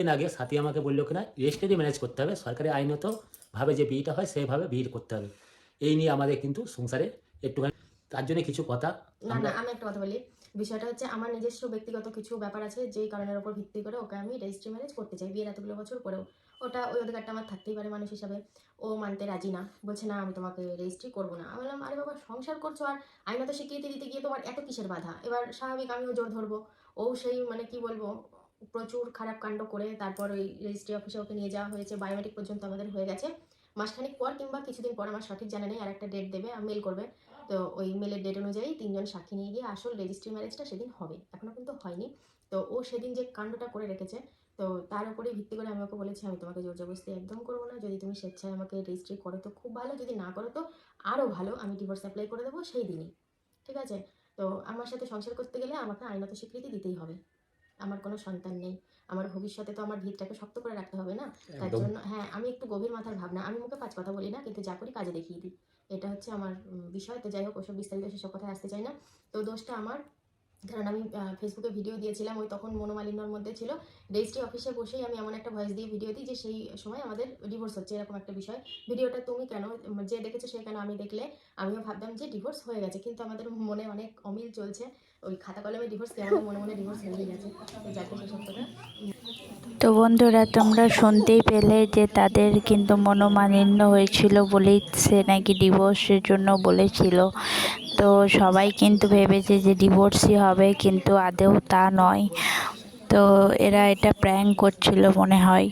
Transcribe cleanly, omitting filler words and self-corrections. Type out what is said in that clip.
দিন আগে সাথী আমাকে বললো কিনা রেজিস্ট্রি ম্যারেজ করতে হবে, সরকারি আইনত ভাবে যে বিয়েটা হয় সেভাবে বিয়ে করতে হবে। এই নিয়ে আমাদের কিন্তু সংসারে একটুখানি, তার জন্য কিছু কথা না না আমি একটা কথা বলি। বিষয়টা হচ্ছে আমার নিজস্ব ব্যক্তিগত কিছু ব্যাপার আছে যেই কারণের উপর ভিত্তি করে ওকে আমি রেজিস্ট্রি ম্যারেজ করতে চাই বিয়ের এতগুলো বছর পরেও। ওটা ওই অধিকারটা আমার থাকতেই পারে মানুষ হিসাবে। ও মানতে রাজি না, বলছে না আমি তোমাকে রেজিস্ট্রি করবো না। আমি বললাম আরে বাবা সংসার করছো আর আইনত স্বীকৃতি দিতে গিয়ে তোমার এত কিসের বাধা? এবার স্বাভাবিক আমিও জোর ধরবো। ও সেই মানে কি বলবো, প্রচুর খারাপ কাণ্ড করে তারপর ওই রেজিস্ট্রি অফিসে ওকে নিয়ে যাওয়া হয়েছে, বায়োমেট্রিক পর্যন্ত আমাদের হয়ে গেছে। মাসখানেক পর কিংবা কিছুদিন পর, আমার সঠিক জানা নেই, আর একটা ডেট দেবে, মেল করবে। তো ওই মেলের ডেট অনুযায়ী 3জন সাক্ষী নিয়ে গিয়ে আসল রেজিস্ট্রি ম্যারেজটা সেদিন হবে, এখনো কিন্তু হয়নি। তো ও সেদিন যে কাণ্ডটা করে রেখেছে, তো তার উপরেই ভিত্তি করে আমি ওকে বলেছি আমি তোমাকে জোর জবরদস্তি একদম করবো না। যদি তুমি স্বেচ্ছায় আমাকে রেজিস্ট্রি করো তো খুব ভালো, যদি না করো তো আরও ভালো, আমি ডিভোর্স অ্যাপ্লাই করে দেবো সেই দিনই। ঠিক আছে? তো আমার সাথে সংসার করতে গেলে আমাকে আইনত স্বীকৃতি দিতেই হবে। আমার কোনো সন্তান নেই, আমার ভবিষ্যতে তো আমার ভিতটাকে শক্ত করে রাখতে হবে না? তার জন্য হ্যাঁ, আমি একটু গভীর মাথার ভাবনা, আমি মুখে 5 কথা বলি না, কিন্তু যা করি কাজে দেখিয়ে দিই। এটা হচ্ছে আমার বিষয়। তো যাই হোক, ওসব বিস্তারিত সেসব কথায় আসতে চাই না। তো দোষটা আমার, কারণ আমি ফেসবুকে ভিডিও দিয়েছিলাম, ওই তখন মনোমালিন্যর মধ্যে ছিল। রেজিস্ট্রি অফিসে বসেই আমি এমন একটা ভয়েস দিয়ে ভিডিও দিই যে সেই সময় আমাদের ডিভোর্স হচ্ছে, এরকম একটা বিষয়। ভিডিওটা তুমি কেন, যে দেখেছো সে কেন, আমি দেখলে আমিও ভাবতাম যে ডিভোর্স হয়ে গেছে, কিন্তু আমাদের মনে অনেক অমিল চলছে। ওই খাতা কলমে ডিভোর্স কি, আমাদের মনে মনে ডিভোর্স হয়ে গেছে। তো যাকে সেসব কথা। তো বন্ধুরা, তোমরা শুনতেই পেলে যে তাদের কিন্তু মনোমালিন্য হয়েছিল বলেই সে নাকি ডিভোর্সের জন্য বলেছিল। তো সবাই কিন্তু ভেবেছে যে ডিভোর্সই হবে, কিন্তু আদৌ তা নয়। তো এরা এটা প্র্যাঙ্ক করছিল মনে হয়।